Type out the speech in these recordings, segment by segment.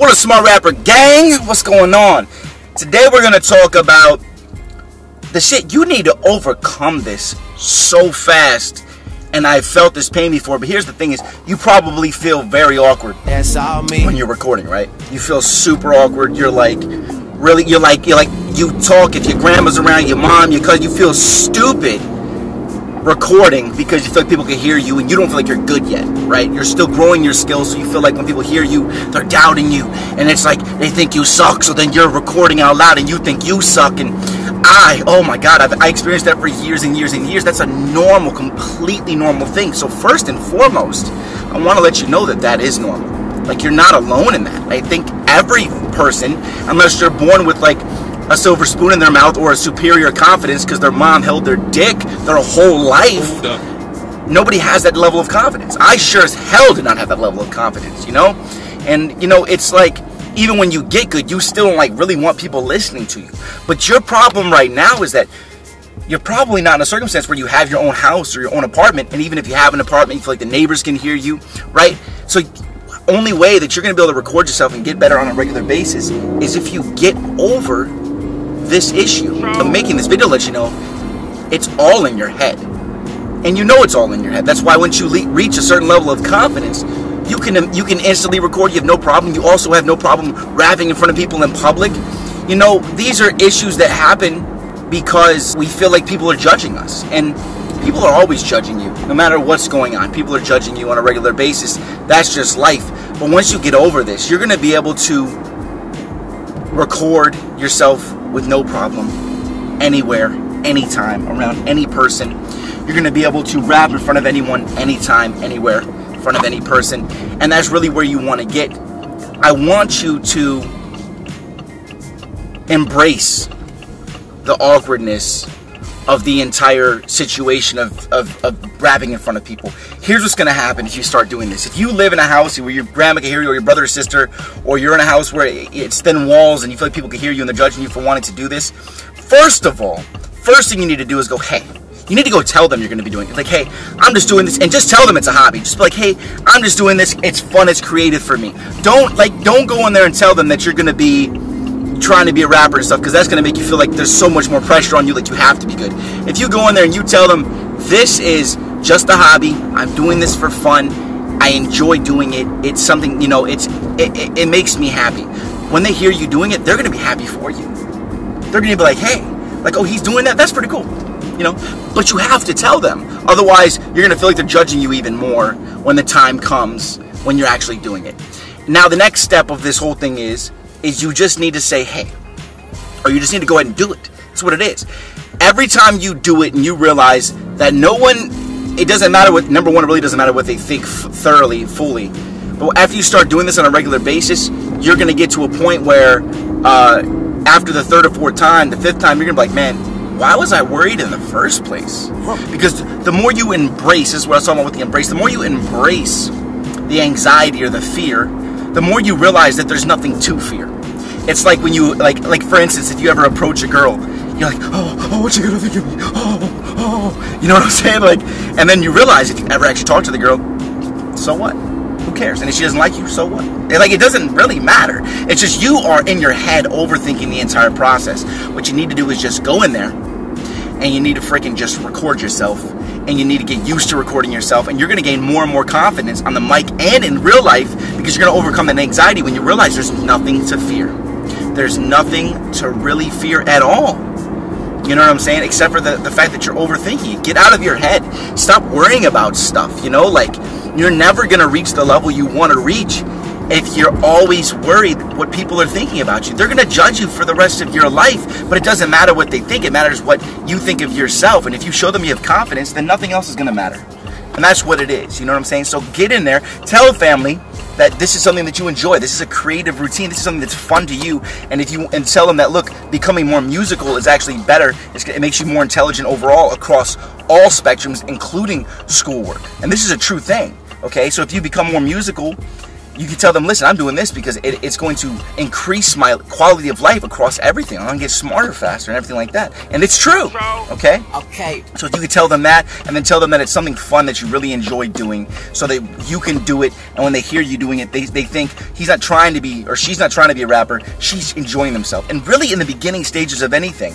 What a smart rapper gang! What's going on? Today we're gonna talk about the shit. You need to overcome this so fast. And I felt this pain before, but here's the thing is, you probably feel very awkward when you're recording, right? You feel super awkward. You're like, really, you talk, if your grandma's around, your mom, your cousin, you feel stupid recording because you feel like people can hear you and you don't feel like you're good yet, right? You're still growing your skills, so you feel like when people hear you, they're doubting you, and it's like they think you suck, so then you're recording out loud and you think you suck. And oh my God, I experienced that for years and years and years. That's a normal, completely normal thing. So first and foremost, I want to let you know that that is normal. Like, you're not alone in that. I think every person, unless they're born with like a silver spoon in their mouth or a superior confidence because their mom held their dick their whole life, nobody has that level of confidence. I sure as hell did not have that level of confidence, you know? And, you know, it's like, even when you get good, you still don't like really want people listening to you. But your problem right now is that you're probably not in a circumstance where you have your own house or your own apartment. And even if you have an apartment, you feel like the neighbors can hear you, right? So only way that you're going to be able to record yourself and get better on a regular basis is if you get over this issue. I'm making this video to let you know it's all in your head. And you know it's all in your head. That's why once you reach a certain level of confidence, you can instantly record. You have no problem. You also have no problem rapping in front of people in public. You know, these are issues that happen because we feel like people are judging us. And people are always judging you, no matter what's going on. People are judging you on a regular basis. That's just life. But once you get over this, you're going to be able to record yourself with no problem, anywhere, anytime, around any person. You're going to be able to rap in front of anyone, anytime, anywhere, in front of any person. And that's really where you want to get. I want you to embrace the awkwardness of the entire situation of rapping in front of people. Here's what's going to happen if you start doing this. If you live in a house where your grandma can hear you, or your brother or sister, or you're in a house where it's thin walls and you feel like people can hear you and they're judging you for wanting to do this, first of all, first thing you need to do is go, hey, you need to go tell them you're going to be doing it. Like, hey, I'm just doing this, and just tell them it's a hobby. Just be like, hey, I'm just doing this. It's fun. It's creative for me. Don't go in there and tell them that you're going to be trying to be a rapper and stuff, because that's going to make you feel like there's so much more pressure on you, like you have to be good. If you go in there and you tell them, this is just a hobby, I'm doing this for fun, I enjoy doing it, it's something, you know, it makes me happy. When they hear you doing it, they're going to be happy for you. They're going to be like, hey, like, oh, he's doing that? That's pretty cool. You know, but you have to tell them. Otherwise, you're going to feel like they're judging you even more when the time comes when you're actually doing it. Now, the next step of this whole thing is you just need to say, hey, or you just need to go ahead and do it. That's what it is. Every time you do it and you realize that no one, it doesn't matter what, number one, it really doesn't matter what they think fully. But after you start doing this on a regular basis, you're going to get to a point where after the third or fourth time, the fifth time, you're going to be like, man, why was I worried in the first place? Because the more you embrace, this is what I was talking about with the embrace, the more you embrace the anxiety or the fear, the more you realize that there's nothing to fear. It's like when you, like for instance, if you ever approach a girl, you're like, oh, what's she gonna think of me? Oh, you know what I'm saying? Like, and then you realize if you ever actually talk to the girl, so what? Who cares? And if she doesn't like you, so what? Like, it doesn't really matter. It's just you are in your head overthinking the entire process. What you need to do is just go in there and you need to freaking just record yourself, and you need to get used to recording yourself, and you're going to gain more and more confidence on the mic and in real life, because you're going to overcome that anxiety when you realize there's nothing to fear. There's nothing to really fear at all. You know what I'm saying? Except for the fact that you're overthinking it. Get out of your head. Stop worrying about stuff, you know? Like, you're never going to reach the level you want to reach if you're always worried what people are thinking about you. They're going to judge you for the rest of your life, but it doesn't matter what they think. It matters what you think of yourself. And if you show them you have confidence, then nothing else is going to matter. And that's what it is. You know what I'm saying? So get in there. Tell family that this is something that you enjoy. This is a creative routine. This is something that's fun to you. And tell them that, look, becoming more musical is actually better. It makes you more intelligent overall across all spectrums, including schoolwork. And this is a true thing. Okay? So if you become more musical, you can tell them, listen, I'm doing this because it's going to increase my quality of life across everything. I'm going to get smarter faster and everything like that. And it's true, okay? Okay. So you can tell them that, and then tell them that it's something fun that you really enjoy doing so that you can do it. And when they hear you doing it, they think he's not trying to be, or she's not trying to be a rapper, she's enjoying themselves. And really in the beginning stages of anything,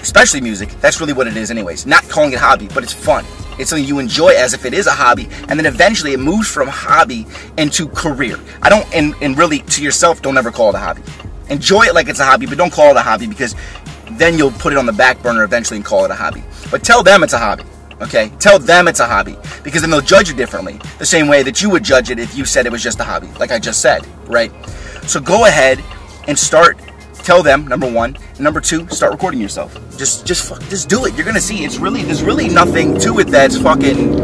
especially music, that's really what it is anyways. Not calling it hobby, but it's fun. It's something you enjoy as if it is a hobby, and then eventually it moves from hobby into career. I don't, and really to yourself, don't ever call it a hobby. Enjoy it like it's a hobby, but don't call it a hobby, because then you'll put it on the back burner eventually and call it a hobby. But tell them it's a hobby, okay? Tell them it's a hobby, because then they'll judge you differently, the same way that you would judge it if you said it was just a hobby, like I just said, right? So go ahead and start. Tell them, number one, and number two, start recording yourself. Just do it. You're gonna see there's really nothing to it that's fucking,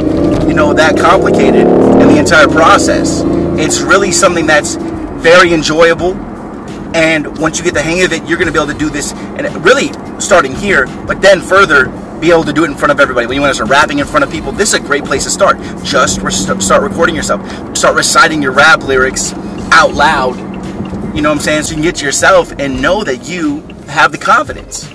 that complicated in the entire process. It's really something that's very enjoyable, and once you get the hang of it, you're gonna be able to do this, and really starting here, but then further be able to do it in front of everybody. When you want to start rapping in front of people, this is a great place to start. Just start recording yourself. Start reciting your rap lyrics out loud. You know what I'm saying? So you can get to yourself and know that you have the confidence.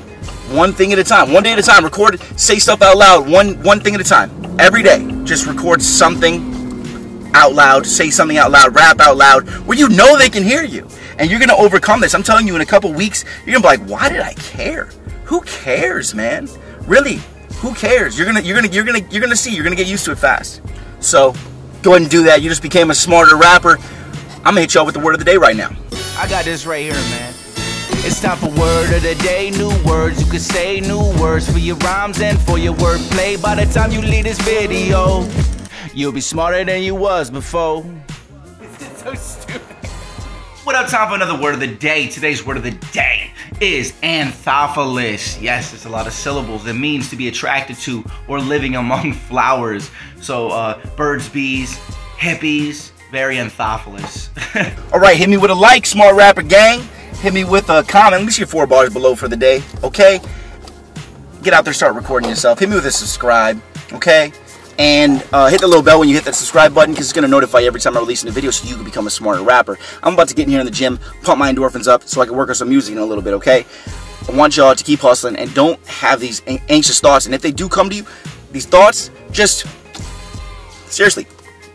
One thing at a time. One day at a time. Record it. Say stuff out loud. One thing at a time. Every day. Just record something out loud. Say something out loud. Rap out loud. Where you know they can hear you. And you're going to overcome this. I'm telling you, in a couple weeks, you're going to be like, why did I care? Who cares, man? Really? Who cares? You're gonna see. You're going to get used to it fast. So go ahead and do that. You just became a smarter rapper. I'm going to hit y'all with the word of the day right now. I got this right here, man. It's time for word of the day. New words you can say, new words for your rhymes and for your wordplay. By the time you leave this video, you'll be smarter than you was before. This is so stupid. What up, time for another word of the day. Today's word of the day is anthophilus. Yes, it's a lot of syllables. It means to be attracted to or living among flowers. So birds, bees, hippies. Very anthophilus. Alright, hit me with a like, smart rapper gang. Hit me with a comment. Let me see your 4 bars below for the day, okay? Get out there, start recording yourself. Hit me with a subscribe, okay? And hit the little bell when you hit that subscribe button, because it's going to notify you every time I release a new video so you can become a smarter rapper. I'm about to get in here in the gym, pump my endorphins up so I can work on some music in a little bit, okay? I want y'all to keep hustling and don't have these anxious thoughts. And if they do come to you, these thoughts, just seriously,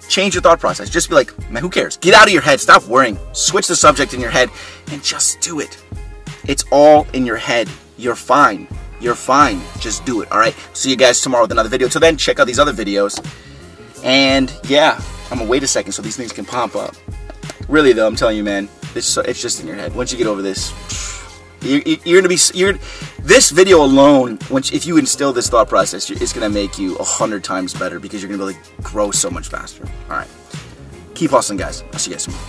change your thought process. Just be like, man, who cares? Get out of your head. Stop worrying. Switch the subject in your head and just do it. It's all in your head. You're fine. You're fine. Just do it, all right? See you guys tomorrow with another video. Till then, check out these other videos. And yeah, I'm gonna wait a second so these things can pop up. Really though, I'm telling you, man, it's just in your head. Once you get over this, this video alone, if you instill this thought process, it's gonna make you 100 times better, because you're gonna be able to grow so much faster. All right, keep hustling, guys. I'll see you guys tomorrow.